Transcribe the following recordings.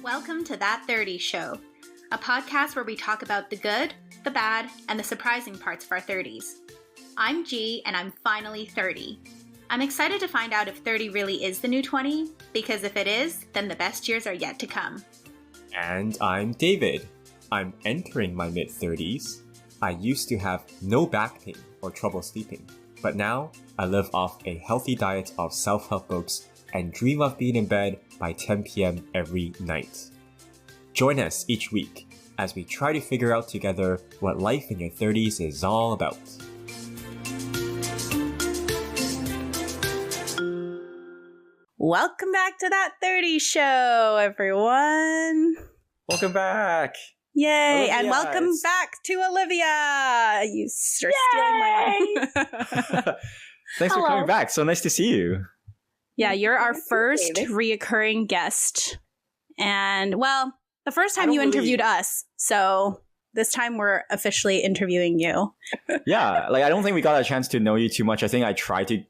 Welcome to That 30 Show, a podcast where we talk about the good, the bad, and the surprising parts of our 30s. I'm G, and I'm finally 30. I'm excited to find out if 30 really is the new 20, because if it is, then the best years are yet to come. And I'm David. I'm entering my mid-30s. I used to have no back pain or trouble sleeping, but now I live off a healthy diet of self-help books and dream of being in bed by 10 p.m. every night. Join us each week as we try to figure out together what life in your 30s is all about. Welcome back to That 30 Show, everyone. Welcome back. Yay, Olivia, and welcome back to Olivia. You are stealing my Thanks for coming back. So nice to see you. Yeah, you're our first reoccurring guest. And, well, the first time you interviewed us. So this time we're officially interviewing you. Yeah, I don't think we got a chance to know you too much. I think I tried to,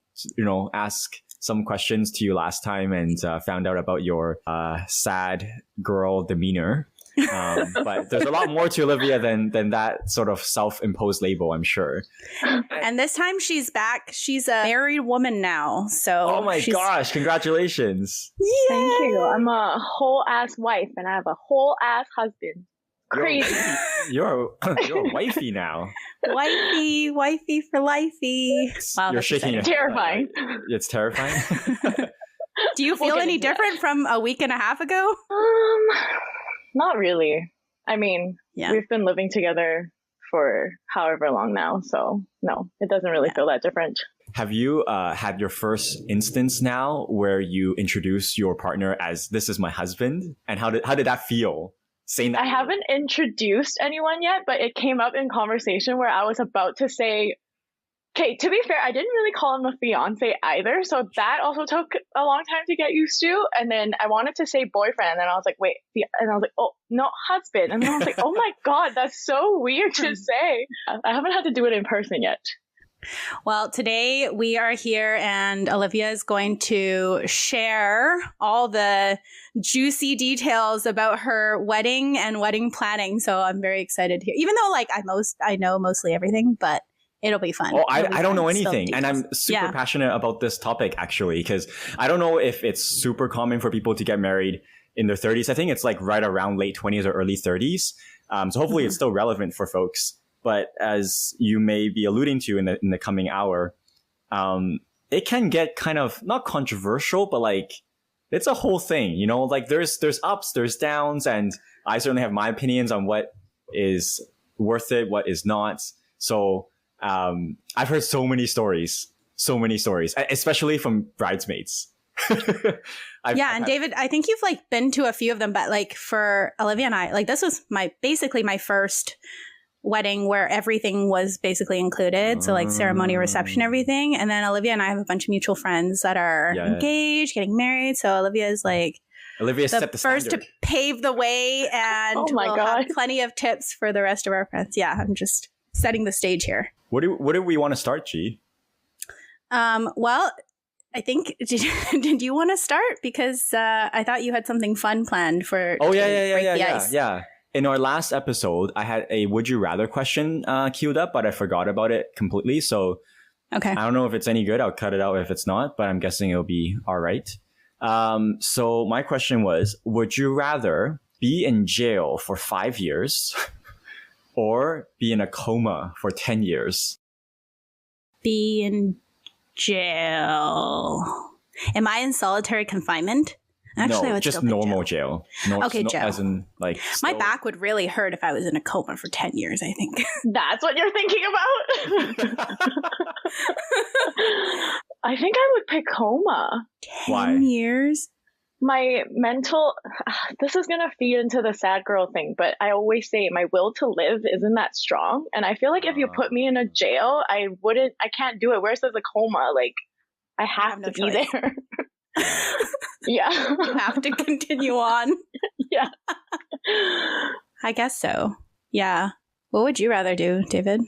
ask some questions to you last time and found out about your sad girl demeanor. But there's a lot more to Olivia than that sort of self-imposed label, I'm sure. And this time she's back. She's a married woman now. So oh my gosh, congratulations. Yay! Thank you. I'm a whole ass wife and I have a whole ass husband. Crazy. You're a wifey now. Wifey for lifey. Wow, you're shaking your head. Terrifying. It's terrifying. Do you feel any different from a week and a half ago? Not really. I mean, we've been living together for however long now, so no, it doesn't really feel that different. Have you had your first instance now where you introduce your partner as this is my husband? And how did that feel? Saying that I haven't introduced anyone yet, but it came up in conversation where I was about to say, okay, to be fair, I didn't really call him a fiance either. So that also took a long time to get used to. And then I wanted to say boyfriend. And then I was like, wait. And I was like, oh, no, husband. And then I was like, oh my God, that's so weird to say. I haven't had to do it in person yet. Well, today we are here and Olivia is going to share all the juicy details about her wedding and wedding planning. So I'm very excited here, even though I know mostly everything, but it'll be fun. Oh, I don't know anything. And I'm super passionate about this topic, actually, because I don't know if it's super common for people to get married in their 30s. I think it's like right around late 20s or early 30s. So hopefully it's still relevant for folks. But as you may be alluding to in the coming hour, it can get kind of not controversial, but it's a whole thing, there's ups, there's downs. And I certainly have my opinions on what is worth it, what is not. So I've heard so many stories, especially from bridesmaids. And David, I think you've been to a few of them, but for Olivia and I, this was basically my first wedding where everything was basically included. So ceremony, reception, everything. And then Olivia and I have a bunch of mutual friends that are engaged, getting married. So Olivia is Olivia set the first standard. to pave the way, and we'll have plenty of tips for the rest of our friends. Yeah, I'm just setting the stage here. What do we want to start, G? Well, I think did you want to start? Because I thought you had something fun planned for. Oh yeah. In our last episode, I had a would you rather question queued up, but I forgot about it completely. So okay, I don't know if it's any good. I'll cut it out if it's not, but I'm guessing it'll be all right. So my question was, would you rather be in jail for 5 years or be in a coma for 10 years? Be in jail. Am I in solitary confinement? Actually, no, just normal jail. Jail. As in, my back would really hurt if I was in a coma for 10 years, I think. That's what you're thinking about? I think I would pick coma. 10 years? My mental, this is going to feed into the sad girl thing, but I always say my will to live isn't that strong. And I feel like if you put me in a jail, I can't do it. Whereas there's a coma, I have to be there. Yeah. You have to continue on. Yeah. I guess so. Yeah. What would you rather do, David?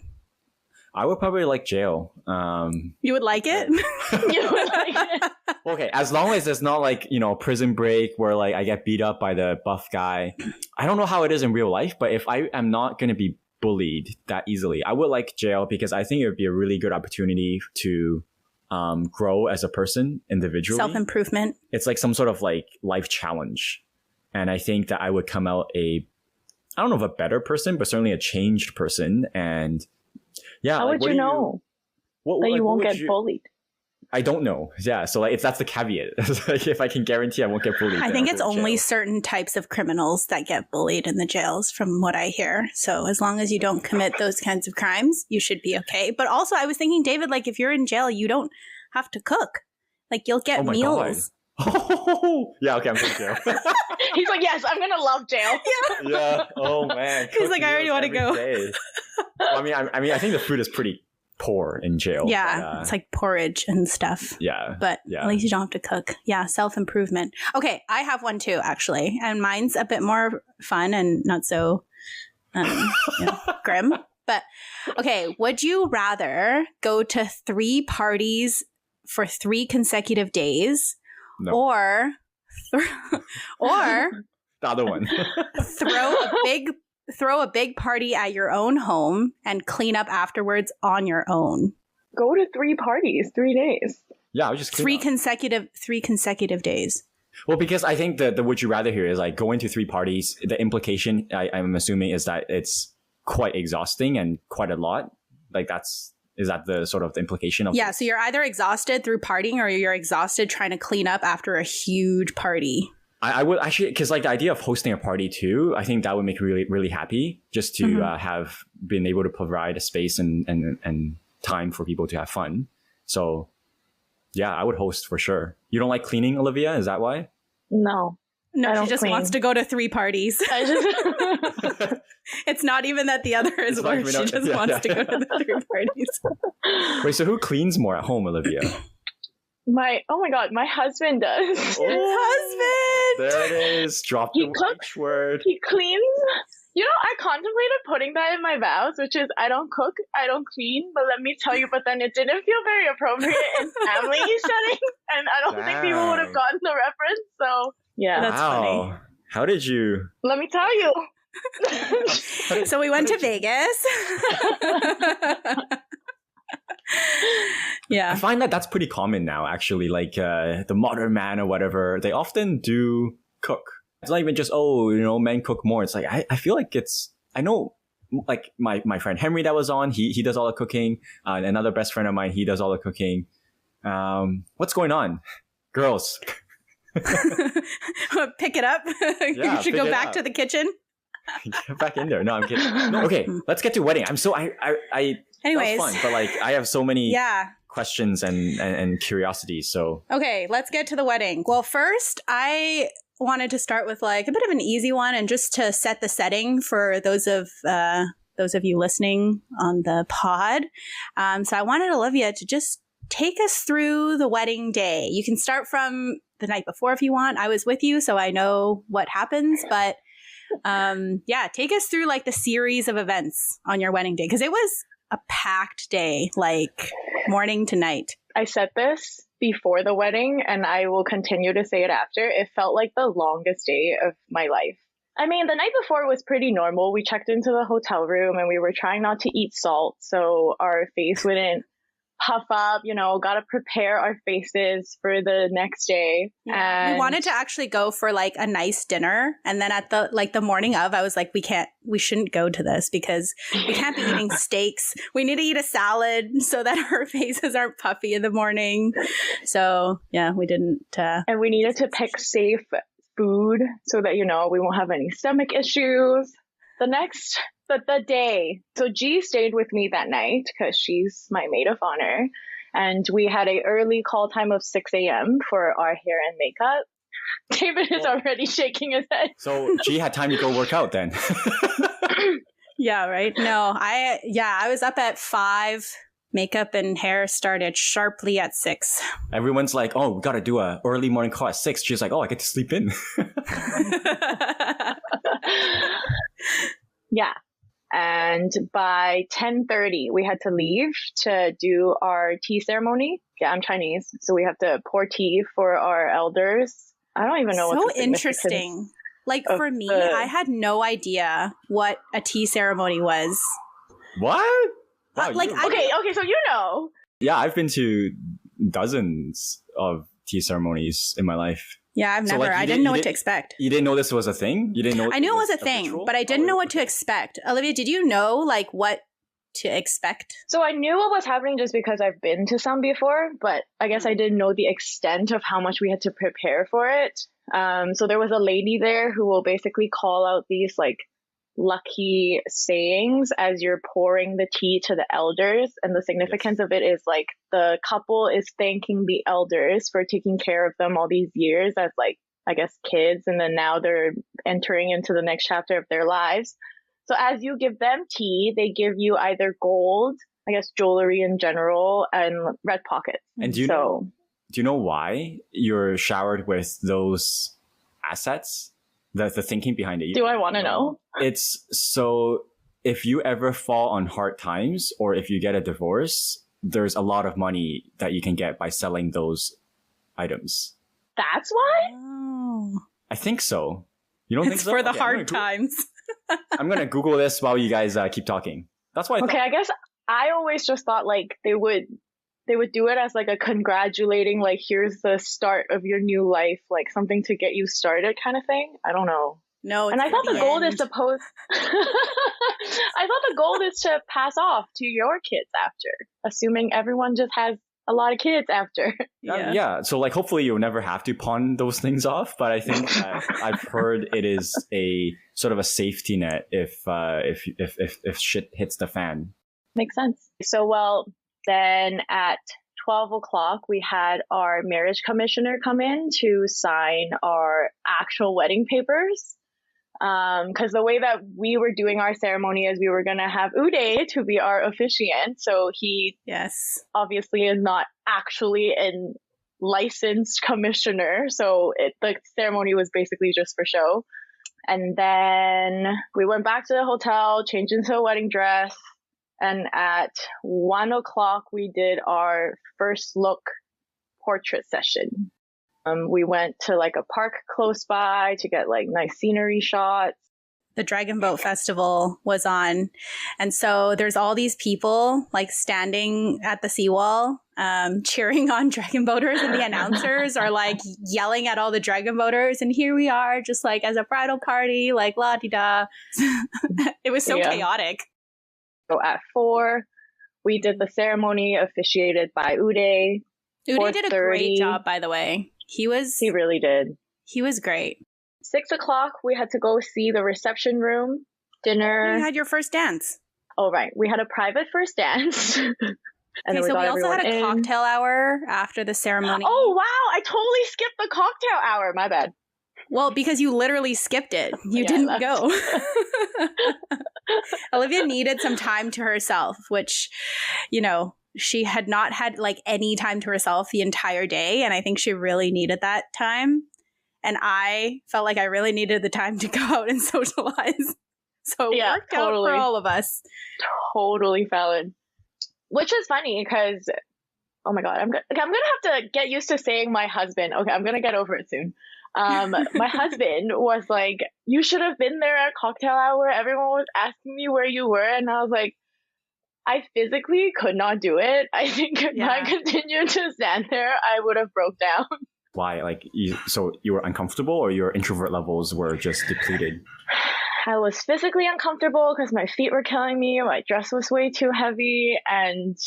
I would probably like jail. You would like it? You would like it? Well, okay, as long as it's not like, Prison Break where like I get beat up by the buff guy. I don't know how it is in real life, but if I am not going to be bullied that easily, I would like jail because I think it would be a really good opportunity to grow as a person individually. Self-improvement. It's like some sort of like life challenge. And I think that I would come out I don't know if a better person, but certainly a changed person. And yeah. How would you know that you won't get bullied? I don't know. Yeah. So like, if that's the caveat, if I can guarantee I won't get bullied. I think it's only certain types of criminals that get bullied in the jails from what I hear. So as long as you don't commit those kinds of crimes, you should be okay. But also I was thinking, David, like if you're in jail, you don't have to cook. Like you'll get meals. Oh, yeah. Okay. I'm going to jail. He's like, yes, I'm going to love jail. Yeah. Oh man. He's like, I already want to go. Well, I mean, I think the food is pretty poor in jail. Yeah, but, it's like porridge and stuff. Yeah. But at least you don't have to cook. Yeah, self-improvement. Okay, I have one too, actually. And mine's a bit more fun and not so grim. But okay, would you rather go to 3 parties for 3 consecutive days or the other one. throw a big party at your own home and clean up afterwards on your own? Go to 3 parties, 3 days. Yeah, I was just 3 consecutive days. Well, because I think the would you rather here is like going to 3 parties. The implication I'm assuming is that it's quite exhausting and quite a lot. Like is that the sort of the implication of so you're either exhausted through partying or you're exhausted trying to clean up after a huge party. I would actually, because like the idea of hosting a party too, I think that would make me really, really happy just to have been able to provide a space and time for people to have fun. So yeah, I would host for sure. You don't like cleaning, Olivia? Is that why? No, she just wants to go to 3 parties. It's not even that the other is worse. She just wants to go to the 3 parties. Wait, so who cleans more at home, Olivia? Oh my God, my husband does. Husband! There it is. Drop the H word. He cleans. I contemplated putting that in my vows, which is I don't cook, I don't clean, but let me tell you, but then it didn't feel very appropriate in family setting, and I don't think people would have gotten the reference, so yeah. That's funny. How did you? Let me tell you. So we went to Vegas. Yeah. I find that that's pretty common now, actually. Like the modern man or whatever, they often do cook. It's not even just, men cook more. It's like, I feel like I know like my friend Henry that was on, he does all the cooking. Another best friend of mine, he does all the cooking. What's going on? Girls. Pick it up. Yeah, you should go back to the kitchen. Get back in there. No, I'm kidding. No, okay, let's get to wedding. Anyways, that was fun, but like I have so many questions and curiosities. So okay, let's get to the wedding. Well, first I wanted to start with like a bit of an easy one, and just to set the setting for those of you listening on the pod. So I wanted Olivia to just take us through the wedding day. You can start from the night before if you want. I was with you, so I know what happens, but take us through like the series of events on your wedding day, because it was a packed day, like morning to night. I said this before the wedding, and I will continue to say it after. It felt like the longest day of my life. I mean, the night before was pretty normal. We checked into the hotel room and we were trying not to eat salt so our face wouldn't puff up, got to prepare our faces for the next day. Yeah. And we wanted to actually go for like a nice dinner. And then at the morning of, I was like, we shouldn't go to this because we can't be eating steaks. We need to eat a salad so that our faces aren't puffy in the morning. So yeah, we didn't. And we needed to pick safe food so that, we won't have any stomach issues. The day. So G stayed with me that night because she's my maid of honor. And we had an early call time of 6 a.m. for our hair and makeup. David is already shaking his head. So G had time to go work out then. Yeah, right? No, I was up at 5. Makeup and hair started sharply at 6. Everyone's like, oh, we got to do a early morning call at 6. She's like, oh, I get to sleep in. Yeah. And by 10:30, we had to leave to do our tea ceremony. Yeah, I'm Chinese, so we have to pour tea for our elders. I don't even know what's so interesting. Like for me, I had no idea what a tea ceremony was. What? Wow, okay, so you know. Yeah, I've been to dozens of tea ceremonies in my life. Yeah, I've never. I didn't know what to expect. You didn't know this was a thing? You didn't know? I knew it was a thing, but I didn't know what to expect. Olivia, did you know like what to expect? So I knew what was happening just because I've been to some before, but I guess I didn't know the extent of how much we had to prepare for it. So there was a lady there who will basically call out these like lucky sayings as you're pouring the tea to the elders, and the significance of it is like the couple is thanking the elders for taking care of them all these years as like I guess kids, and then now they're entering into the next chapter of their lives. So as you give them tea, they give you either gold, I guess jewelry in general, and red pockets. And do you know why you're showered with those assets? The thinking behind it. Do I want to know? It's so if you ever fall on hard times or if you get a divorce, there's a lot of money that you can get by selling those items. That's why? Oh. I think so. You don't think it's so? for the hard times. I'm going to Google this while you guys keep talking. That's why I thought. Okay, I guess I always just thought like they would do it as like a congratulating, like here's the start of your new life, like something to get you started kind of thing. I don't know. No, and I thought the goal is supposed. I thought the goal is to pass off to your kids after, assuming everyone just has a lot of kids after. Yeah. So like, hopefully you'll never have to pawn those things off. But I think I've heard it is a sort of a safety net if shit hits the fan. Makes sense. So then at 12 o'clock, we had our marriage commissioner come in to sign our actual wedding papers. Because the way that we were doing our ceremony is we were going to have Uday to be our officiant. So he obviously is not actually a licensed commissioner. So the ceremony was basically just for show. And then we went back to the hotel, changed into a wedding dress. And at 1 o'clock, we did our first look portrait session. We went to like a park close by to get like nice scenery shots. The Dragon Boat Festival was on. And so there's all these people like standing at the seawall, cheering on dragon boaters, and the announcers are like yelling at all the dragon boaters. And here we are just like as a bridal party, like la-di-da. It was so chaotic. So at 4, we did the ceremony officiated by Uday. Uday did a great job, by the way. He really did. He was great. 6 o'clock, we had to go see the reception room, dinner. You had your first dance. Oh, right. We had a private first dance. And okay, so we also had a cocktail hour after the ceremony. Oh, wow. I totally skipped the cocktail hour. My bad. Well, because you literally skipped it. You didn't go. Olivia needed some time to herself, which, she had not had like any time to herself the entire day. And I think she really needed that time. And I felt like I really needed the time to go out and socialize. So it worked out for all of us. Totally valid. Which is funny because, oh my God, I'm going to have to get used to saying my husband. Okay, I'm going to get over it soon. My husband was like, you should have been there at cocktail hour. Everyone was asking me where you were. And I was like, I physically could not do it. I think if I continued to stand there, I would have broke down. Why? Like, so you were uncomfortable or your introvert levels were just depleted? I was physically uncomfortable because my feet were killing me. My dress was way too heavy. And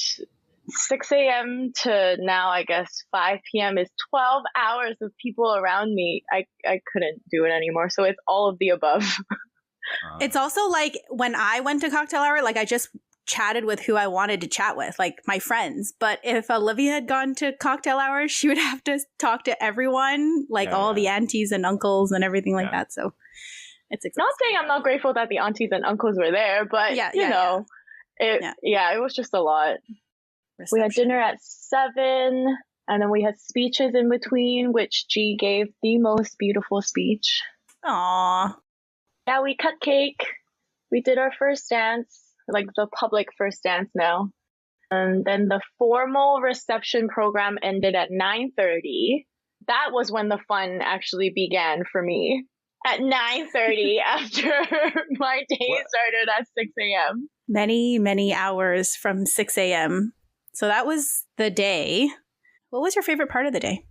6 a.m. to now, I guess, 5 p.m. is 12 hours of people around me. I couldn't do it anymore. So it's all of the above. It's also like when I went to cocktail hour, like I just chatted with who I wanted to chat with, like my friends. But if Olivia had gone to cocktail hour, she would have to talk to everyone, like all the aunties and uncles and everything like that. So it's exhausting. Not saying I'm not grateful that the aunties and uncles were there, but it was just a lot. We had dinner at 7, and then we had speeches in between, which G gave the most beautiful speech. Aww. Yeah, we cut cake. we did our first dance, like the public first dance now. And then the formal reception program ended at 9:30. That was when the fun actually began for me. At 9:30 after my day started at 6 a.m. Many, many hours from 6 a.m. So that was the day. What was your favorite part of the day?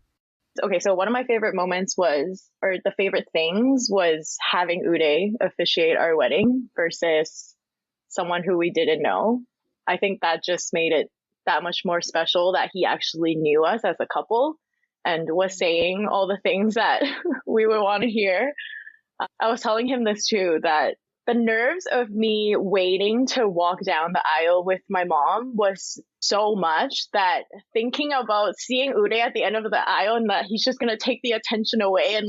Okay, so one of my favorite moments or the favorite things was having Uday officiate our wedding versus someone who we didn't know. I think that just made it that much more special that he actually knew us as a couple and was saying all the things that we would want to hear. I was telling him this too, that the nerves of me waiting to walk down the aisle with my mom was so much that thinking about seeing Uday at the end of the aisle and that he's just going to take the attention away and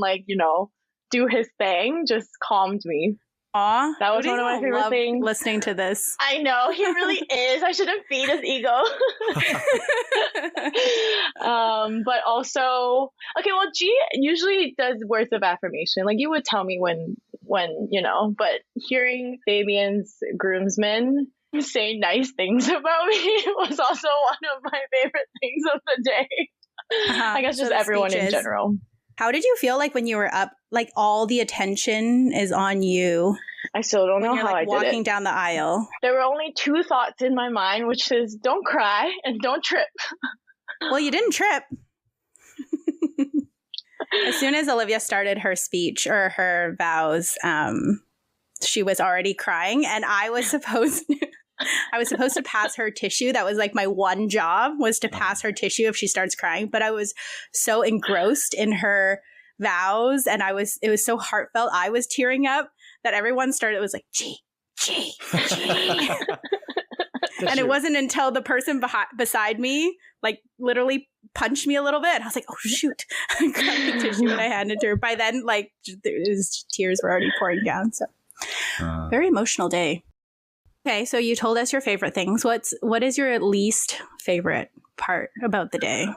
do his thing just calmed me. Aw, that was one of my favorite things. Listening to this. I know, he really is. I shouldn't feed his ego. But also, okay, well, G usually does words of affirmation. Like you would tell me when, but hearing Fabian's groomsmen say nice things about me was also one of my favorite things of the day. I guess just everyone speeches. In general. How did you feel like when you were up, like all the attention is on you? I still don't know how I did it. Walking down the aisle. There were only two thoughts in my mind, which is don't cry and don't trip. Well, you didn't trip. As soon as Olivia started her speech or her vows, she was already crying, and I was supposed to pass her tissue. That was like my one job, was to pass her tissue if she starts crying. But I was so engrossed in her vows, and it was so heartfelt. I was tearing up that everyone started. It was like, G. And it wasn't until the person beside me, like literally punched me a little bit. I was like, oh shoot. I grabbed the tissue and I handed it to her. By then, like tears were already pouring down. So very emotional day. Okay, so you told us your favorite things. What is your least favorite part about the day?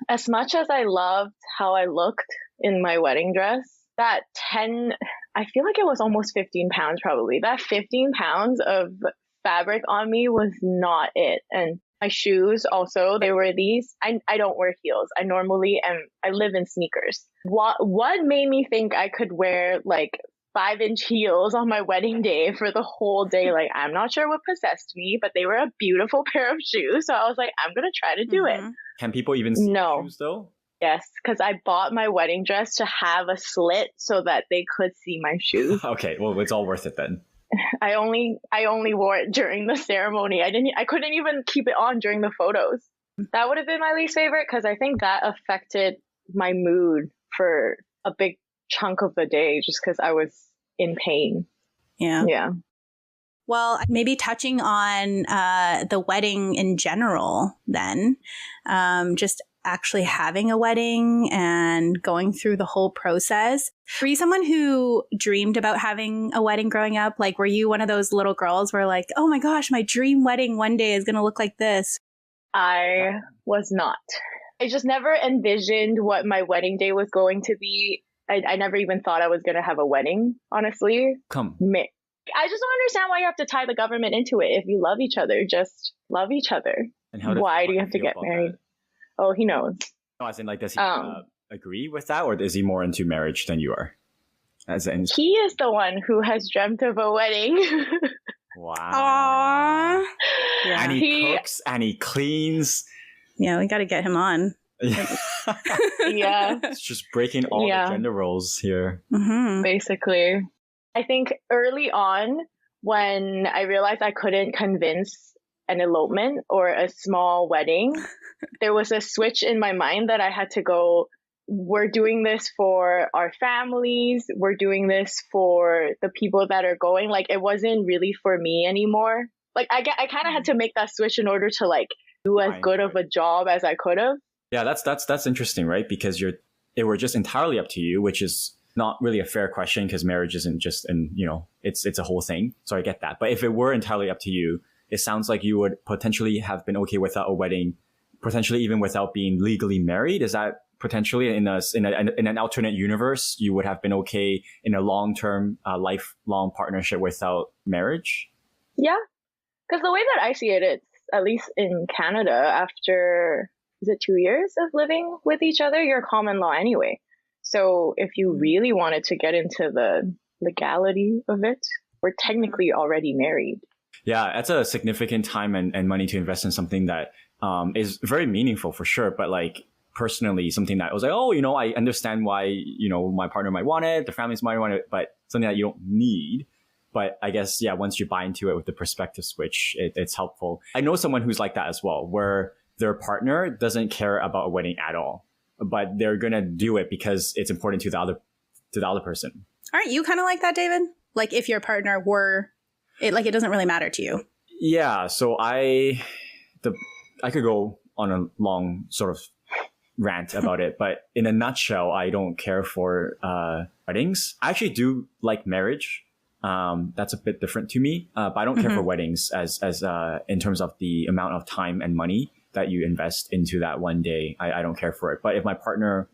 As much as I loved how I looked in my wedding dress, I feel like it was almost 15 pounds probably. That 15 pounds of fabric on me was not it. And my shoes also, they were these. I don't wear heels. I live in sneakers. What made me think I could wear like 5-inch heels on my wedding day for the whole day? Like, I'm not sure what possessed me, but they were a beautiful pair of shoes. So I was like, I'm going to try to do it. Can people even see shoes though? Yes, because I bought my wedding dress to have a slit so that they could see my shoes. Okay, well, it's all worth it then. I only wore it during the ceremony. I couldn't even keep it on during the photos. That would have been my least favorite because I think that affected my mood for a big chunk of the day just because I was in pain. Yeah. Well, maybe touching on the wedding in general then, just actually having a wedding and going through the whole process. Were you someone who dreamed about having a wedding growing up? Like, were you one of those little girls where like, oh my gosh, my dream wedding one day is going to look like this? I was not. I just never envisioned what my wedding day was going to be. I never even thought I was going to have a wedding, honestly. I just don't understand why you have to tie the government into it. If you love each other, just love each other. And why do you have to get married? That? Oh, he knows. No, as in, like, does he agree with that, or is he more into marriage than you are? He is the one who has dreamt of a wedding. Wow. Aww. Yeah. And he cooks and he cleans. Yeah, we got to get him on. Yeah. It's just breaking all the gender roles here. Mm-hmm. Basically. I think early on, when I realized I couldn't convince an elopement or a small wedding, there was a switch in my mind that I had to go, we're doing this for our families. We're doing this for the people that are going. Like, it wasn't really for me anymore. Like, I kind of had to make that switch in order to, like, do as good of a job as I could have. Yeah, that's interesting, right? Because it were just entirely up to you, which is not really a fair question because marriage isn't just, it's a whole thing. So I get that. But if it were entirely up to you, it sounds like you would potentially have been okay without a wedding, potentially even without being legally married. Is that potentially in an alternate universe, you would have been okay in a long-term, lifelong partnership without marriage? Yeah, because the way that I see it, it's at least in Canada, after, is it 2 years of living with each other, you're common law anyway. So if you really wanted to get into the legality of it, we're technically already married. Yeah, that's a significant time and money to invest in something that is very meaningful for sure. But like personally, something that I was like, oh, I understand why, my partner might want it, the families might want it, but something that you don't need. But I guess, yeah, once you buy into it with the perspective switch, it's helpful. I know someone who's like that as well, where their partner doesn't care about a wedding at all, but they're going to do it because it's important to the other person. Aren't you kind of like that, David? Like if your partner were, it doesn't really matter to you. Yeah. So I could go on a long sort of rant about it, but in a nutshell, I don't care for weddings. I actually do like marriage. That's a bit different to me, but I don't care for weddings as in terms of the amount of time and money that you invest into that one day. I don't care for it. But if my partner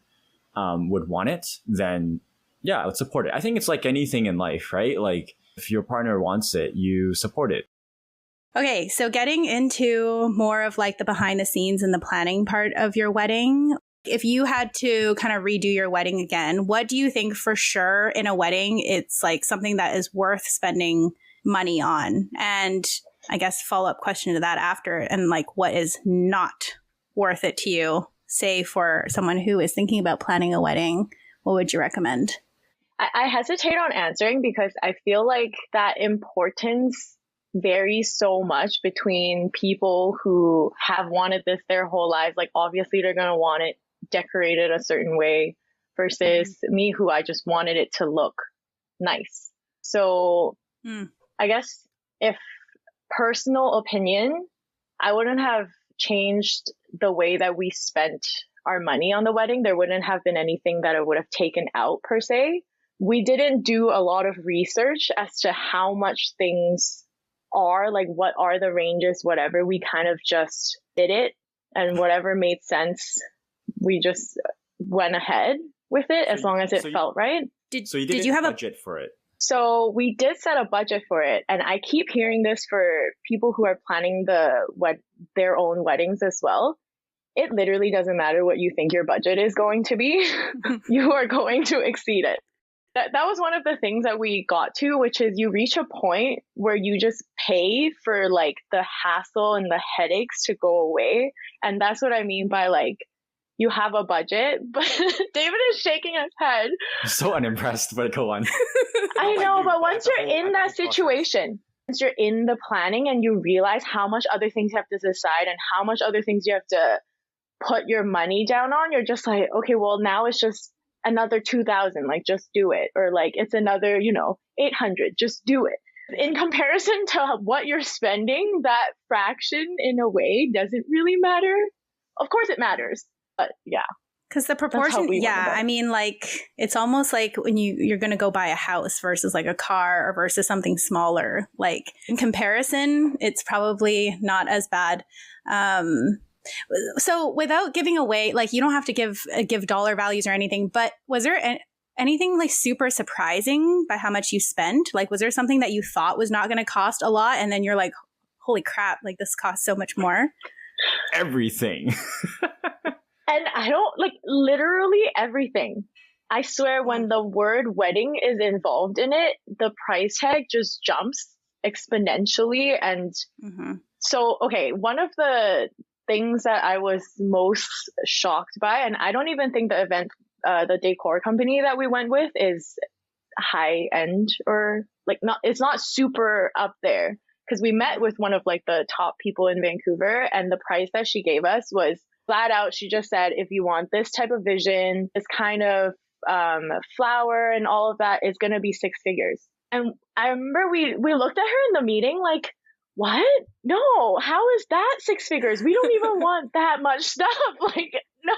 would want it, then yeah, let's support it. I think it's like anything in life, right? Like if your partner wants it, you support it. Okay, so getting into more of like the behind the scenes and the planning part of your wedding, if you had to kind of redo your wedding again, what do you think for sure in a wedding it's like something that is worth spending money on? And I guess follow-up question to that after, and like what is not worth it to you, say for someone who is thinking about planning a wedding, what would you recommend? I hesitate on answering because I feel like that importance varies so much between people who have wanted this their whole lives. Like obviously they're going to want it decorated a certain way versus me, who I just wanted it to look nice. So I guess if personal opinion, I wouldn't have changed the way that we spent our money on the wedding. There wouldn't have been anything that I would have taken out per se. We didn't do a lot of research as to how much things are, like what are the ranges, whatever. We kind of just did it, and whatever made sense, we just went ahead with it as long as it felt right. So you did you have a budget for it? So we did set a budget for it, and I keep hearing this for people who are planning their own weddings as well. It literally doesn't matter what you think your budget is going to be. You are going to exceed it. That was one of the things that we got to, which is you reach a point where you just pay for like the hassle and the headaches to go away. And that's what I mean by like, you have a budget, but David is shaking his head. I'm so unimpressed, but go on. I know, but once you're in that situation, once you're in the planning and you realize how much other things you have to decide and how much other things you have to put your money down on, you're just like, okay, well now it's just another 2,000, like just do it. Or like it's another, 800, just do it. In comparison to what you're spending, that fraction in a way doesn't really matter. Of course it matters, but yeah. Because the proportion, yeah, I mean, like, it's almost like when you're going to go buy a house versus like a car or versus something smaller. Like in comparison, it's probably not as bad. So without giving away, like you don't have to give dollar values or anything, but was there anything like super surprising by how much you spent? Like, was there something that you thought was not going to cost a lot and then you're like, holy crap, like this costs so much more? Everything. And I don't like literally everything. I swear when the word wedding is involved in it, the price tag just jumps exponentially. And so, okay, one of the things that I was most shocked by, and I don't even think the decor company that we went with is high end or like it's not super up there, because we met with one of like the top people in Vancouver, and the price that she gave us was flat out. She just said, if you want this type of vision, this kind of flower and all of that, is going to be 6 figures. And I remember we looked at her in the meeting like, what? No, how is that 6 figures? We don't even want that much stuff. Like, no.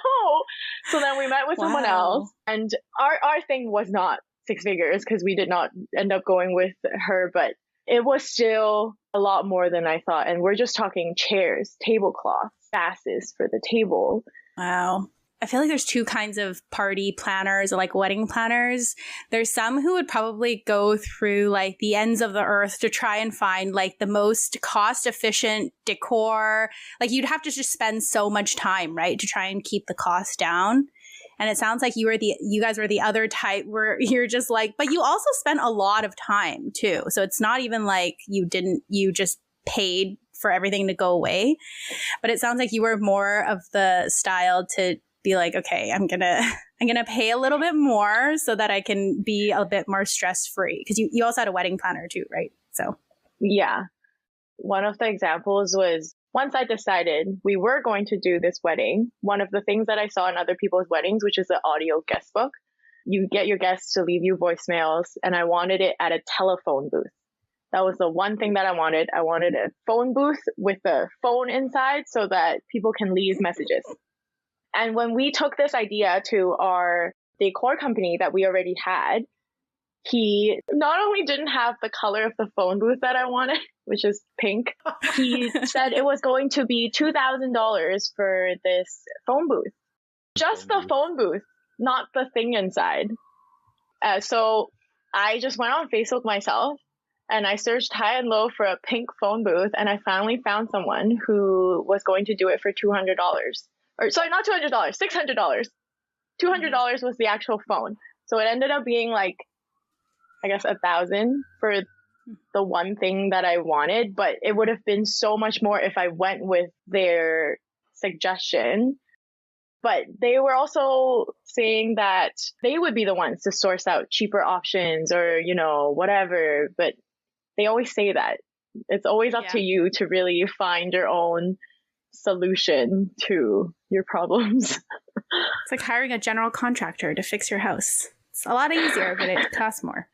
So then we met with someone else, and our thing was not 6 figures because we did not end up going with her, but it was still a lot more than I thought. And we're just talking chairs, tablecloths, vases for the table. Wow. I feel like there's two kinds of party planners or like wedding planners. There's some who would probably go through like the ends of the earth to try and find like the most cost efficient decor. Like you'd have to just spend so much time, right, to try and keep the cost down. And it sounds like you guys were the other type where you're just like, but you also spent a lot of time too. So it's not even like you just paid for everything to go away. But it sounds like you were more of the style to be like, okay, I'm gonna pay a little bit more so that I can be a bit more stress free. Because you also had a wedding planner too, right? So yeah, one of the examples was once I decided we were going to do this wedding. One of the things that I saw in other people's weddings, which is the audio guest book, you get your guests to leave you voicemails, and I wanted it at a telephone booth. That was the one thing that I wanted. I wanted a phone booth with a phone inside so that people can leave messages. And when we took this idea to our decor company that we already had, he not only didn't have the color of the phone booth that I wanted, which is pink, he said it was going to be $2,000 for this phone booth. Just the phone booth, not the thing inside. So I just went on Facebook myself and I searched high and low for a pink phone booth, and I finally found someone who was going to do it for $200. Or sorry, not $200, $600. $200 was the actual phone. So it ended up being like, I guess, $1,000 for the one thing that I wanted, but it would have been so much more if I went with their suggestion. But they were also saying that they would be the ones to source out cheaper options or, whatever. But they always say that. It's always up to you to really find your own solution to your problems. It's like hiring a general contractor to fix your house. It's a lot easier, but it costs more.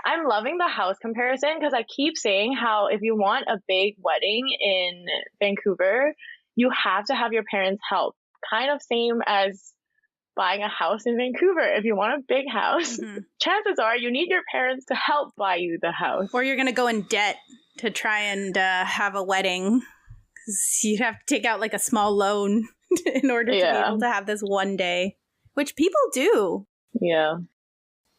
I'm loving the house comparison because I keep saying how if you want a big wedding in Vancouver, you have to have your parents help. Kind of same as buying a house in Vancouver. If you want a big house, chances are you need your parents to help buy you the house. Or you're going to go in debt to try and have a wedding. You have to take out like a small loan in order to be able to have this one day, which people do. Yeah.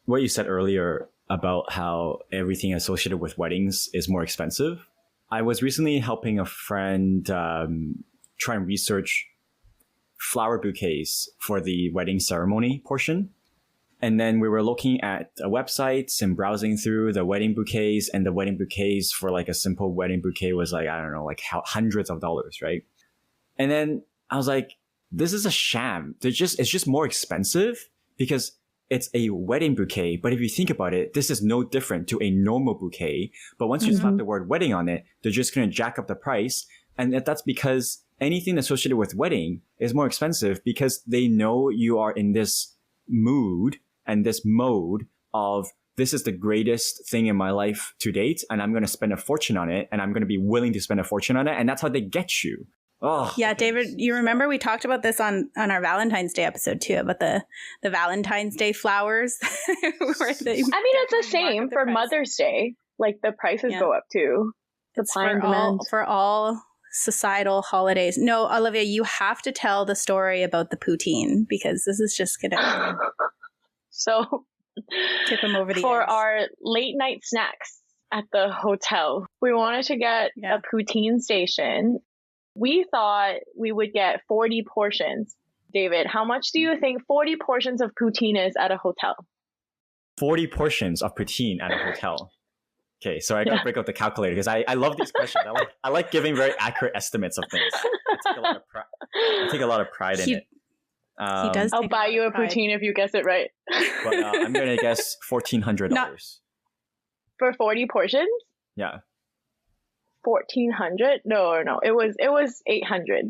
What you said earlier about how everything associated with weddings is more expensive. I was recently helping a friend try and research flower bouquets for the wedding ceremony portion. And then we were looking at websites and browsing through the wedding bouquets, and the wedding bouquets for like a simple wedding bouquet was like, I don't know, like hundreds of dollars, right? And then I was like, this is a sham. It's just more expensive because it's a wedding bouquet. But if you think about it, this is no different to a normal bouquet. But once you slap the word wedding on it, they're just going to jack up the price. And that's because anything associated with wedding is more expensive because they know you are in this mood and this mode of this is the greatest thing in my life to date, and I'm going to spend a fortune on it, and I'm going to be willing to spend a fortune on it, and that's how they get you. Oh, yeah, David, you remember we talked about this on our Valentine's Day episode too, about the Valentine's Day flowers. It's the same for price. Mother's Day. Like the prices go up too. It's for all societal holidays. No, Olivia, you have to tell the story about the poutine because this is just gonna so tip him over the for edge. Our late night snacks at the hotel. We wanted to get a poutine station. We thought we would get 40 portions. David, how much do you think 40 portions of poutine is at a hotel? 40 portions of poutine at a hotel. Okay, so I gotta break out the calculator because I love these questions. I like giving very accurate estimates of things. I take a lot of pride in it. He does. I'll buy you a poutine if you guess it right. But I'm gonna guess $1,400 for 40 portions. Yeah. 1,400? No. It was 800.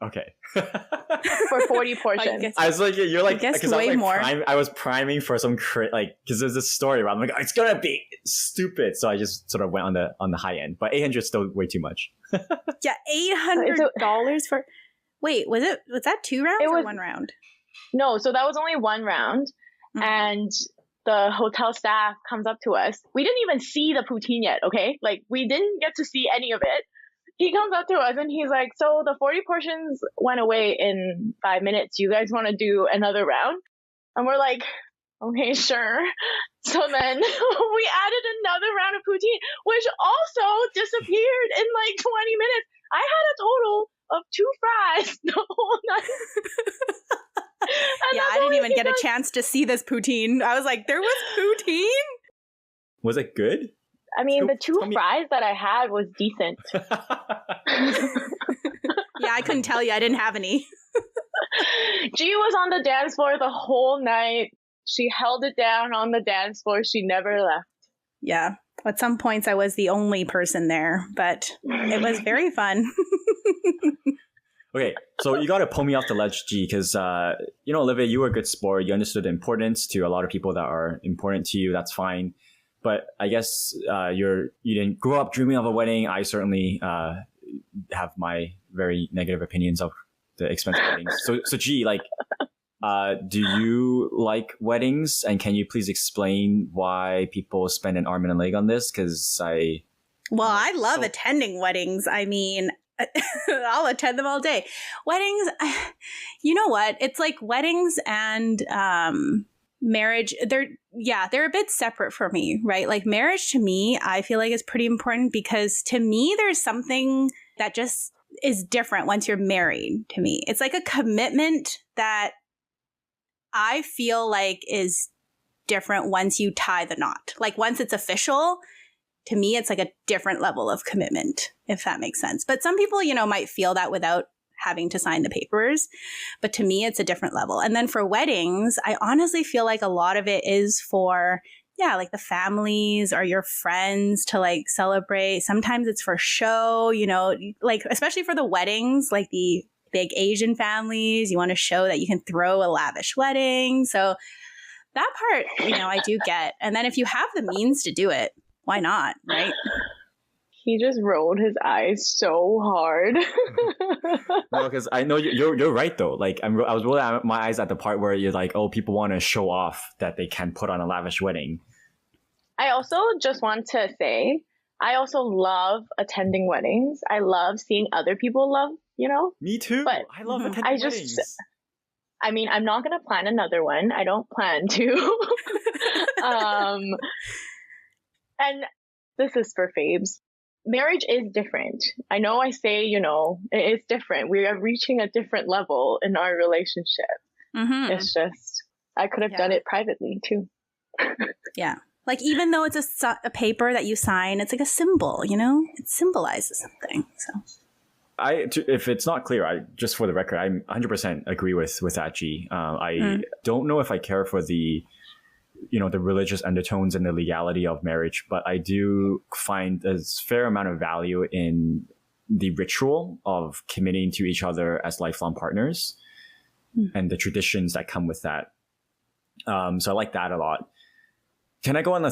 Okay. For 40 portions. I was like, you're like, because way more. I was priming for some because there's this story where I'm like, oh, it's gonna be stupid, so I just sort of went on the high end. But 800 is still way too much. Yeah, $800 for. Wait, was that 2 rounds or 1 round? No, so that was only 1 round, and the hotel staff comes up to us. We didn't even see the poutine yet. Okay, like we didn't get to see any of it. he comes up to us and he's like, so the 40 portions went away in 5 minutes. You guys want to do another round? And we're like, okay, sure. So then we added another round of poutine, which also disappeared in like 20 minutes. I had a total of 2 fries the whole night. Yeah, I didn't even get a chance to see this poutine. I was like, there was poutine? Was it good? I mean, the 2 fries that I had was decent. Yeah, I couldn't tell you. I didn't have any. G was on the dance floor the whole night. She held it down on the dance floor. She never left. Yeah. At some points, I was the only person there, but it was very fun. Okay, so you got to pull me off the ledge, G, because, Olivia, you were a good sport. You understood the importance to a lot of people that are important to you. That's fine. But I guess you didn't grow up dreaming of a wedding. I certainly have my very negative opinions of the expensive weddings. So G, like, do you like weddings? And can you please explain why people spend an arm and a leg on this? Because I love attending weddings. I mean, I'll attend them all day. Weddings, you know what? It's like weddings and marriage. They're a bit separate for me, right? Like marriage to me, I feel like is pretty important because to me, there's something that just is different once you're married to me. It's like a commitment that I feel like is different once you tie the knot. Like once it's official, to me, it's like a different level of commitment, if that makes sense. But some people, might feel that without having to sign the papers. But to me, it's a different level. And then for weddings, I honestly feel like a lot of it is for, like the families or your friends to like celebrate. Sometimes it's for show, like especially for the weddings, like the big Asian families, you want to show that you can throw a lavish wedding. So that part, I do get. And then if you have the means to do it, why not, right? He just rolled his eyes so hard. No, because I know you're right though. Like I was rolling my eyes at the part where you're like, oh, people want to show off that they can put on a lavish wedding. I also just want to say, I also love attending weddings. I love seeing other people love, Me too. But I love attending weddings. I mean, I'm not going to plan another one. I don't plan to. And this is for Fabes. Marriage is different. I know I say, it's different. We are reaching a different level in our relationship. Mm-hmm. It's just, I could have done it privately too. Yeah. Like, even though it's a paper that you sign, it's like a symbol, it symbolizes something. So if it's not clear, just for the record, I 100% agree with that, G. I don't know if I care for the religious undertones and the legality of marriage, but I do find there's a fair amount of value in the ritual of committing to each other as lifelong partners and the traditions that come with that. So I like that a lot. Can I go on a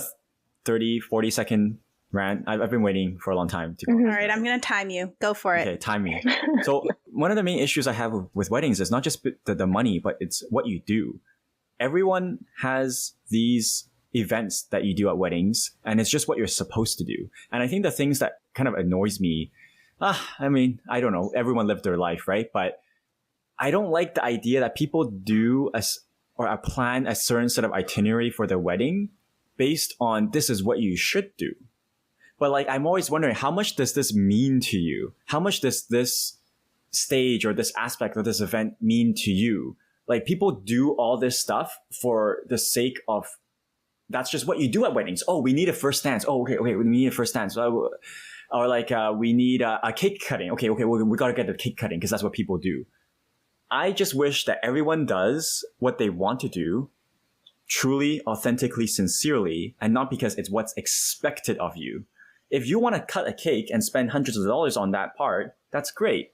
30, 40 second rant? I've been waiting for a long time to go. All right, I'm going to time you. Go for it. Okay, time me. So one of the main issues I have with weddings is not just the money, but it's what you do. Everyone has these events that you do at weddings, and it's just what you're supposed to do. And I think the things that kind of annoys me, I don't know, everyone lived their life, right? But I don't like the idea that people do plan a certain set of itinerary for their wedding based on this is what you should do. But like, I'm always wondering, how much does this mean to you? How much does this stage or this aspect of this event mean to you? Like, people do all this stuff for the sake of, that's just what you do at weddings. Oh, we need a first dance. Oh, okay, we need a first dance. Or like, we need a cake cutting. Okay, we got to get the cake cutting because that's what people do. I just wish that everyone does what they want to do, truly, authentically, sincerely, and not because it's what's expected of you. If you want to cut a cake and spend hundreds of dollars on that part, that's great.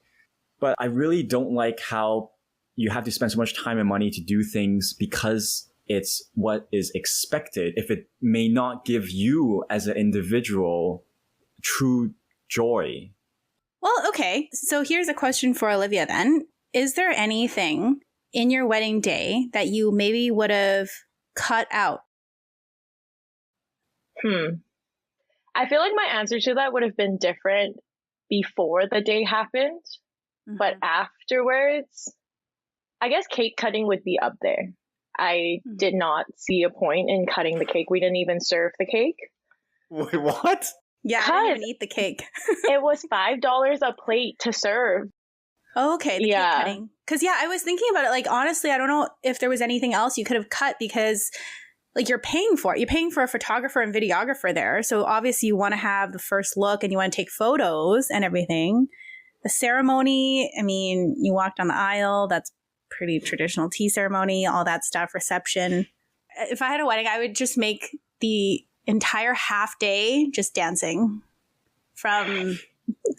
But I really don't like how you have to spend so much time and money to do things because it's what is expected, if it may not give you as an individual true joy. Well, okay. So here's a question for Olivia then. Is there anything in your wedding day that you maybe would have cut out? I feel like my answer to that would have been different before the day happened, but afterwards, I guess cake cutting would be up there. I did not see a point in cutting the cake. We didn't even serve the cake. Wait, what? Yeah, I didn't even eat the cake. It was $5 a plate to serve. Oh, okay, the cake cutting. Because, I was thinking about it. Like, honestly, I don't know if there was anything else you could have cut because, like, you're paying for it. You're paying for a photographer and videographer there. So, obviously, you want to have the first look and you want to take photos and everything. The ceremony, I mean, you walk down the aisle. That's pretty traditional tea ceremony, all that stuff, reception. If I had a wedding, I would just make the entire half day just dancing from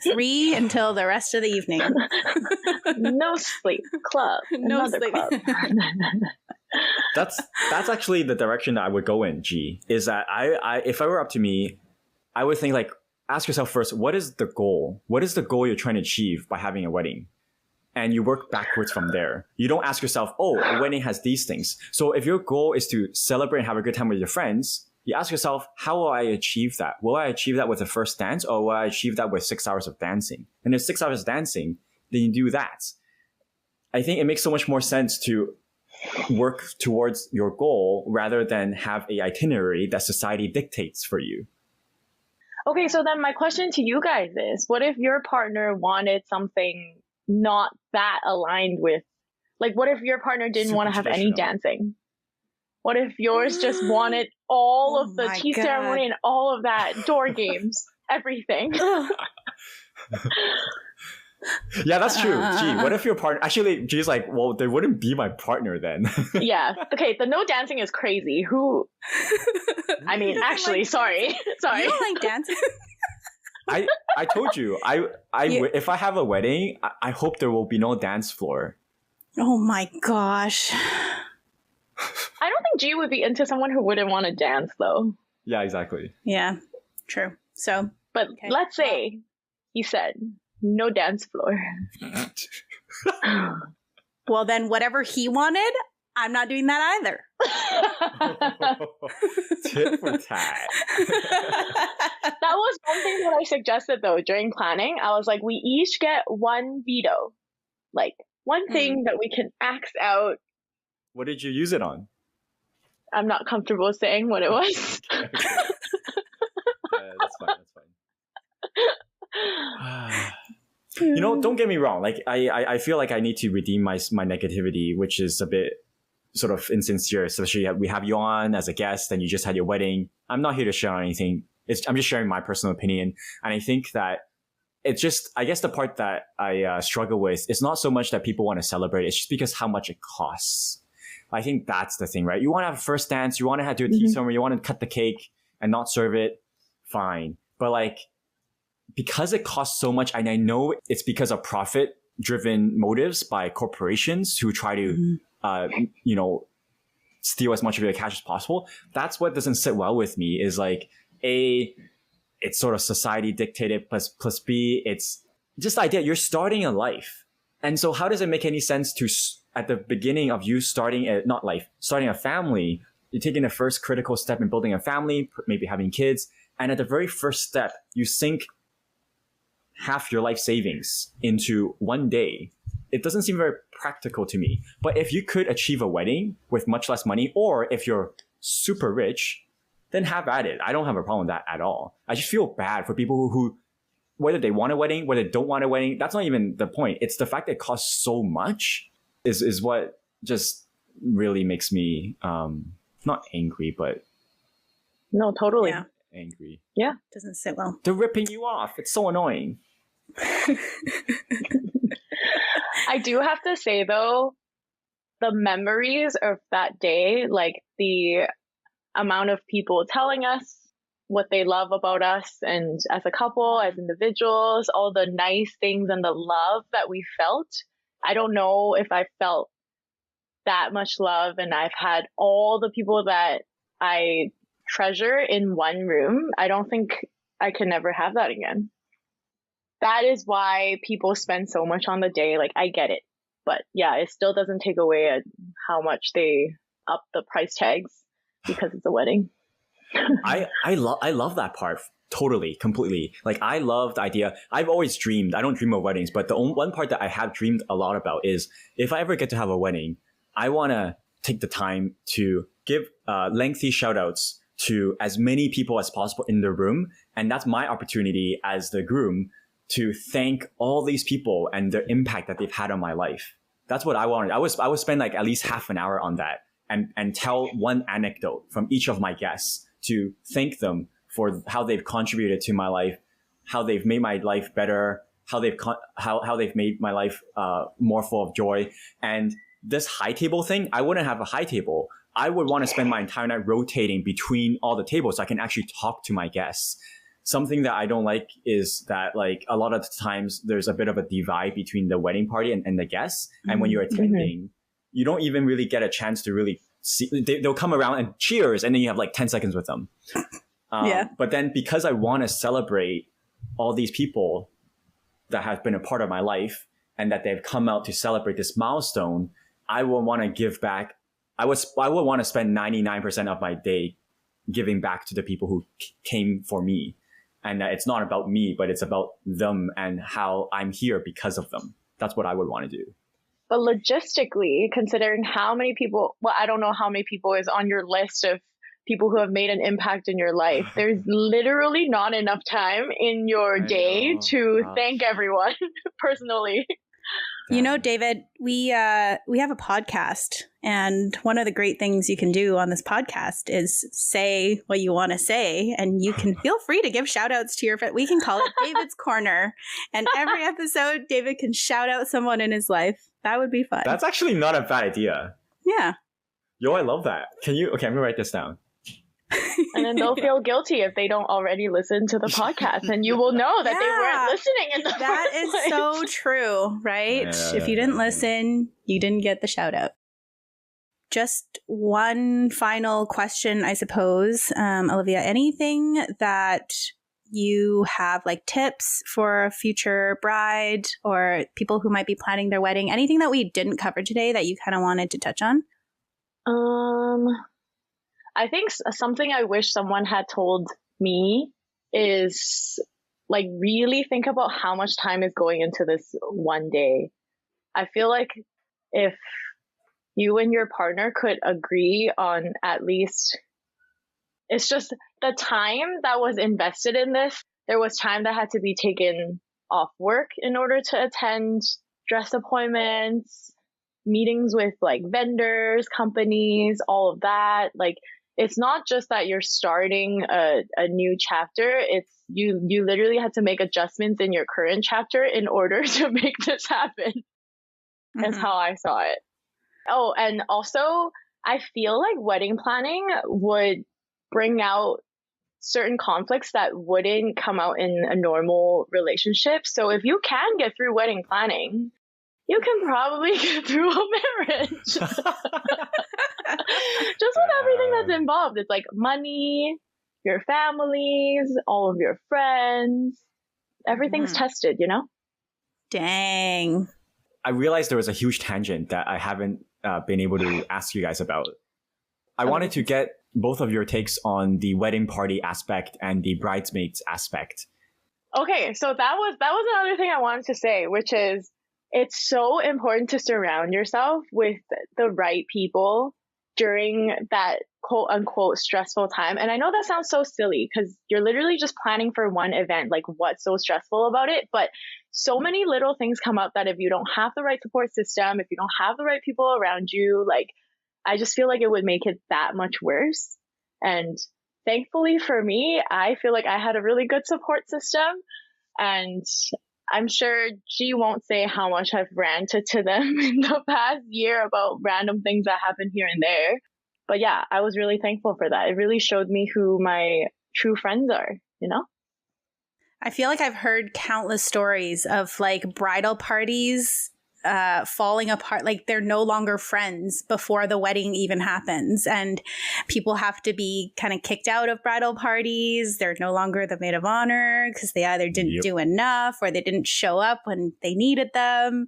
3 until the rest of the evening. No sleep club. No sleep. Club. That's actually the direction that I would go in, G, is that I if I were up to me, I would think like, ask yourself first, what is the goal? What is the goal you're trying to achieve by having a wedding? And you work backwards from there. You don't ask yourself, oh, a wedding has these things. So if your goal is to celebrate and have a good time with your friends, you ask yourself, how will I achieve that? Will I achieve that with the first dance, or will I achieve that with 6 hours of dancing? And if 6 hours of dancing, then you do that. I think it makes so much more sense to work towards your goal rather than have a itinerary that society dictates for you. Okay, so then my question to you guys is, what if your partner wanted something not that aligned with, like, what if your partner didn't want to have any dancing? What if yours just wanted all of the tea ceremony and all of that, door games, everything? Yeah, that's true. Gee, what if your partner... Actually, G's like, well, they wouldn't be my partner then. Yeah. Okay, the no dancing is crazy. Who... I mean, actually, sorry. You don't like dancing? I told you, if I have a wedding, I hope there will be no dance floor. Oh my gosh. I don't think G would be into someone who wouldn't want to dance, though. Yeah, exactly. Yeah, true. So, but let's say he said no dance floor. Well, then whatever he wanted, I'm not doing that either. Tit for tat. That was one thing that I suggested, though, during planning. I was like, we each get one veto. Like, one thing that we can axe out. What did you use it on? I'm not comfortable saying what it was. Okay. That's fine. You know, don't get me wrong. Like, I feel like I need to redeem my negativity, which is a bit sort of insincere. Especially we have you on as a guest, and you just had your wedding. I'm not here to share anything. I'm just sharing my personal opinion, and I think that it's just, I guess the part that I struggle with is not so much that people want to celebrate. It's just because how much it costs. I think that's the thing, right? You want to have a first dance, you want to do a tea ceremony, you want to cut the cake and not serve it, fine. But like, because it costs so much, and I know it's because of profit-driven motives by corporations who try to, steal as much of your cash as possible. That's what doesn't sit well with me. Is like, A, it's sort of society dictated, plus B, it's just the idea you're starting a life, and so how does it make any sense to at the beginning of you starting a family, you're taking the first critical step in building a family, maybe having kids, and at the very first step, you sink half your life savings into one day. It doesn't seem very practical to me. But if you could achieve a wedding with much less money, or if you're super rich, then have at it. I don't have a problem with that at all. I just feel bad for people who whether they want a wedding, whether they don't want a wedding, that's not even the point. It's the fact that it costs so much is what just really makes me not angry, but no, totally angry. Yeah, doesn't sit well. They're ripping you off. It's so annoying. I do have to say though, the memories of that day, like the amount of people telling us what they love about us and as a couple, as individuals, all the nice things and the love that we felt. I don't know if I felt that much love and I've had all the people that I treasure in one room. I don't think I can ever have that again. That is why people spend so much on the day. Like, I get it. But yeah, it still doesn't take away at how much they up the price tags because it's a wedding. I love that part Totally, completely. Like, I love the idea. I've always dreamed, I don't dream of weddings, but the one part that I have dreamed a lot about is if I ever get to have a wedding, I want to take the time to give lengthy shout outs to as many people as possible in the room. And that's my opportunity as the groom to thank all these people and the impact that they've had on my life. That's what I wanted. I would spend like at least half an hour on that and tell one anecdote from each of my guests to thank them for how they've contributed to my life, how they've made my life better, how they've made my life more full of joy. And this high table thing, I wouldn't have a high table. I would want to spend my entire night rotating between all the tables so I can actually talk to my guests. Something that I don't like is that like a lot of the times there's a bit of a divide between the wedding party and the guests. And when you're attending, you don't even really get a chance to really see. They'll come around and cheers, and then you have like 10 seconds with them. But then because I want to celebrate all these people that have been a part of my life and that they've come out to celebrate this milestone, I will want to give back. I would want to spend 99% of my day giving back to the people who came for me. And it's not about me, but it's about them and how I'm here because of them. That's what I would want to do. But logistically, considering how many people, well, I don't know how many people is on your list of people who have made an impact in your life. There's literally not enough time in your day to thank everyone personally. You know, David, we have a podcast, and one of the great things you can do on this podcast is say what you want to say, and you can feel free to give shout outs to your friend. We can call it David's Corner, and every episode, David can shout out someone in his life. That would be fun. That's actually not a bad idea. Yeah. Yo, I love that. Okay, I'm going to write this down. And then they'll feel guilty if they don't already listen to the podcast, and you will know that they weren't listening in the That first is place. so true, right? If you didn't listen, you didn't get the shout out. Just one final question, I suppose. Olivia, anything that you have like tips for a future bride or people who might be planning their wedding? Anything that we didn't cover today that you kind of wanted to touch on? I think something I wish someone had told me is like really think about how much time is going into this one day. I feel like if you and your partner could agree on at least, it's just the time that was invested in this. There was time that had to be taken off work in order to attend dress appointments, meetings with like vendors, companies, all of that. Like, it's not just that you're starting a new chapter. It's you literally had to make adjustments in your current chapter in order to make this happen. That's how I saw it. Oh, and also I feel like wedding planning would bring out certain conflicts that wouldn't come out in a normal relationship. So if you can get through wedding planning, you can probably get through a marriage. Just with everything that's involved. It's like money, your families, all of your friends. Everything's tested, you know? Dang. I realized there was a huge tangent that I haven't been able to ask you guys about. I wanted to get both of your takes on the wedding party aspect and the bridesmaids aspect. Okay, so that was another thing I wanted to say, which is it's so important to surround yourself with the right people during that quote unquote stressful time. And I know that sounds so silly because you're literally just planning for one event. Like, what's so stressful about it? But so many little things come up that if you don't have the right support system, if you don't have the right people around you, like, I just feel like it would make it that much worse. And thankfully for me, I feel like I had a really good support system. And I'm sure she won't say how much I've ranted to them in the past year about random things that happen here and there. But yeah, I was really thankful for that. It really showed me who my true friends are, you know? I feel like I've heard countless stories of like bridal parties falling apart, like they're no longer friends before the wedding even happens, and people have to be kind of kicked out of bridal parties. They're no longer the maid of honor because they either didn't do enough or they didn't show up when they needed them.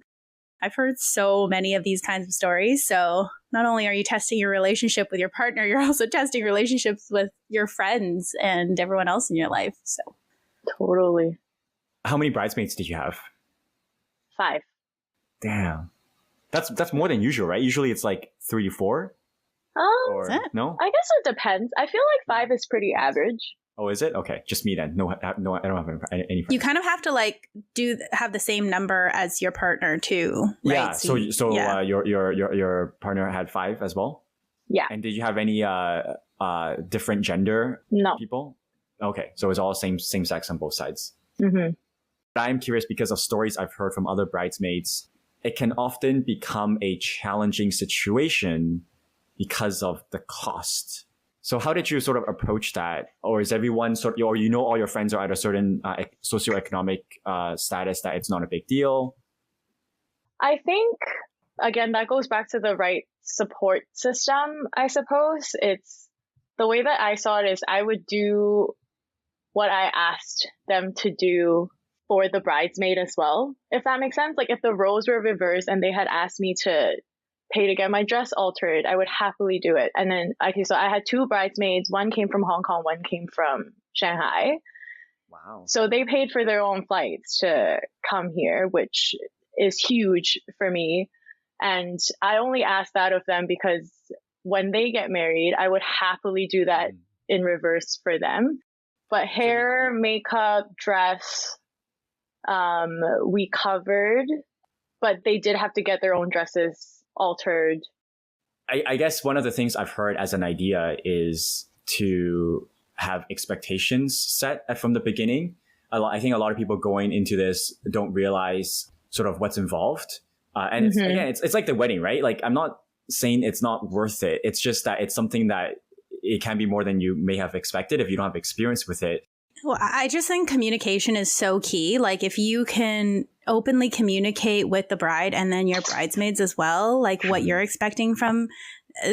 I've heard so many of these kinds of stories. So not only are you testing your relationship with your partner, you're also testing relationships with your friends and everyone else in your life. So totally. How many bridesmaids did you have? 5. Damn. That's more than usual, right? Usually it's like 3 to 4. Or no? I guess it depends. I feel like 5 is pretty average. Oh, is it? Okay, just me then. No, I don't have any friends. You kind of have to like have the same number as your partner too, right? Yeah. So your partner had 5 as well. Yeah. And did you have any different gender people? Okay, so it's all same sex on both sides. Mm-hmm. I'm curious because of stories I've heard from other bridesmaids. It can often become a challenging situation because of the cost. So how did you sort of approach that? Or is everyone or all your friends are at a certain socioeconomic status that it's not a big deal? I think, again, that goes back to the right support system, I suppose. It's the way that I saw it is I would do what I asked them to do for the bridesmaid as well, if that makes sense. Like if the roles were reversed and they had asked me to pay to get my dress altered, I would happily do it. And then, okay, so I had 2 bridesmaids. One came from Hong Kong, one came from Shanghai. Wow. So they paid for their own flights to come here, which is huge for me. And I only asked that of them because when they get married, I would happily do that in reverse for them. But hair, makeup, dress, we covered, but they did have to get their own dresses altered. I guess one of the things I've heard as an idea is to have expectations set from the beginning. I think a lot of people going into this don't realize sort of what's involved. And it's like the wedding, right? Like I'm not saying it's not worth it. It's just that it's something that it can be more than you may have expected if you don't have experience with it. Well, I just think communication is so key. Like if you can openly communicate with the bride and then your bridesmaids as well, like what you're expecting from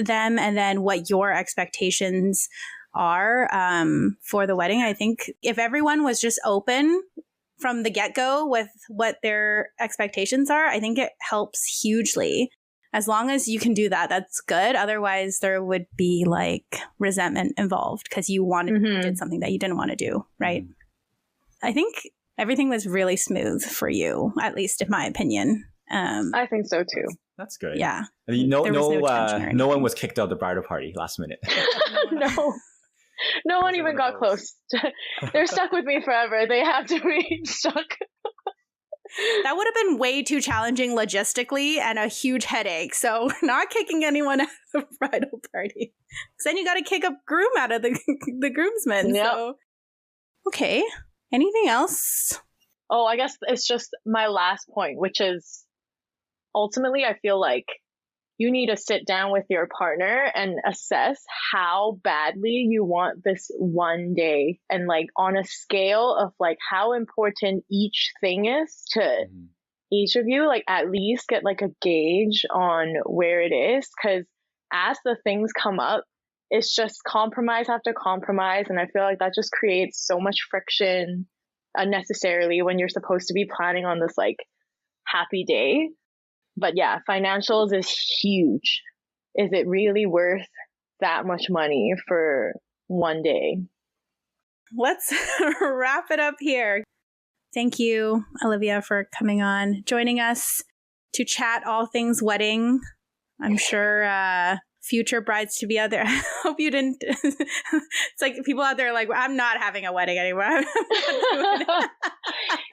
them and then what your expectations are for the wedding. I think if everyone was just open from the get-go with what their expectations are, I think it helps hugely. As long as you can do that, that's good. Otherwise, there would be like resentment involved because you did something that you didn't want to do, right? I think everything was really smooth for you, at least in my opinion. I think so too. That's good. Yeah. I mean, no one was kicked out of the bridal party last minute. No one even got close. They're stuck with me forever. They have to be stuck. That would have been way too challenging logistically and a huge headache. So not kicking anyone out of the bridal party. Because then you got to kick a groom out of the groomsmen. Yep. So. Okay. Anything else? Oh, I guess it's just my last point, which is ultimately I feel like you need to sit down with your partner and assess how badly you want this one day and like on a scale of like how important each thing is to each of you, like at least get like a gauge on where it is. Because as the things come up, it's just compromise after compromise. And I feel like that just creates so much friction unnecessarily when you're supposed to be planning on this like happy day. But yeah, financials is huge. Is it really worth that much money for one day? Let's wrap it up here. Thank you, Olivia, for coming on, joining us to chat all things wedding. I'm sure future brides to be out there. I hope you didn't. It's like people out there are like, I'm not having a wedding anymore.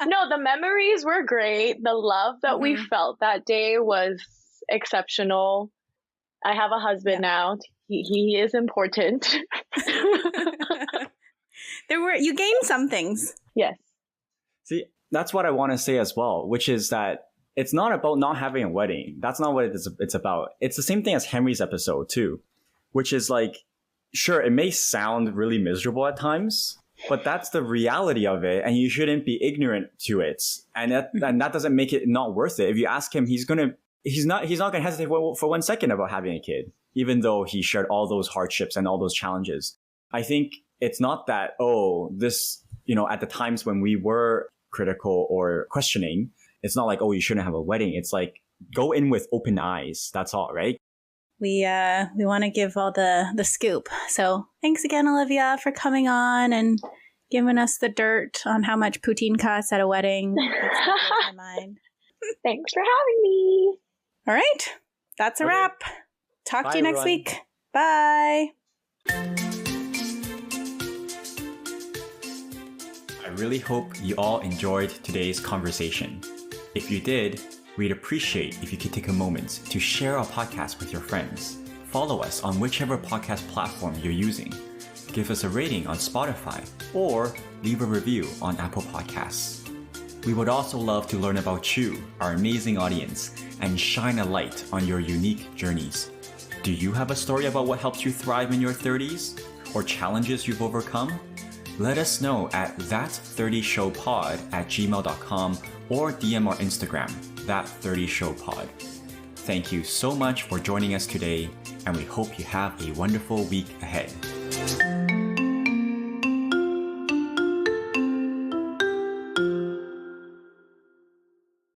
No, the memories were great. The love that we felt that day was exceptional. I have a husband now. He is important. You gained some things. Yes. See, that's what I want to say as well, which is that it's not about not having a wedding. That's not what it's about. It's the same thing as Henry's episode too, which is like, sure, it may sound really miserable at times, but that's the reality of it, and you shouldn't be ignorant to it. And that doesn't make it not worth it. If you ask him, he's not gonna hesitate for 1 second about having a kid, even though he shared all those hardships and all those challenges. I think it's not that, at the times when we were critical or questioning, it's not like, oh, you shouldn't have a wedding. It's like go in with open eyes. That's all, right? We want to give all the scoop. So thanks again, Olivia, for coming on and giving us the dirt on how much poutine costs at a wedding. That's my mind. Thanks for having me. All right. That's a wrap. Talk to you next week. Bye. I really hope you all enjoyed today's conversation. If you did, we'd appreciate if you could take a moment to share our podcast with your friends. Follow us on whichever podcast platform you're using. Give us a rating on Spotify or leave a review on Apple Podcasts. We would also love to learn about you, our amazing audience, and shine a light on your unique journeys. Do you have a story about what helped you thrive in your 30s or challenges you've overcome? Let us know at that30showpod@gmail.com or DM our Instagram, that30showpod. Thank you so much for joining us today, and we hope you have a wonderful week ahead.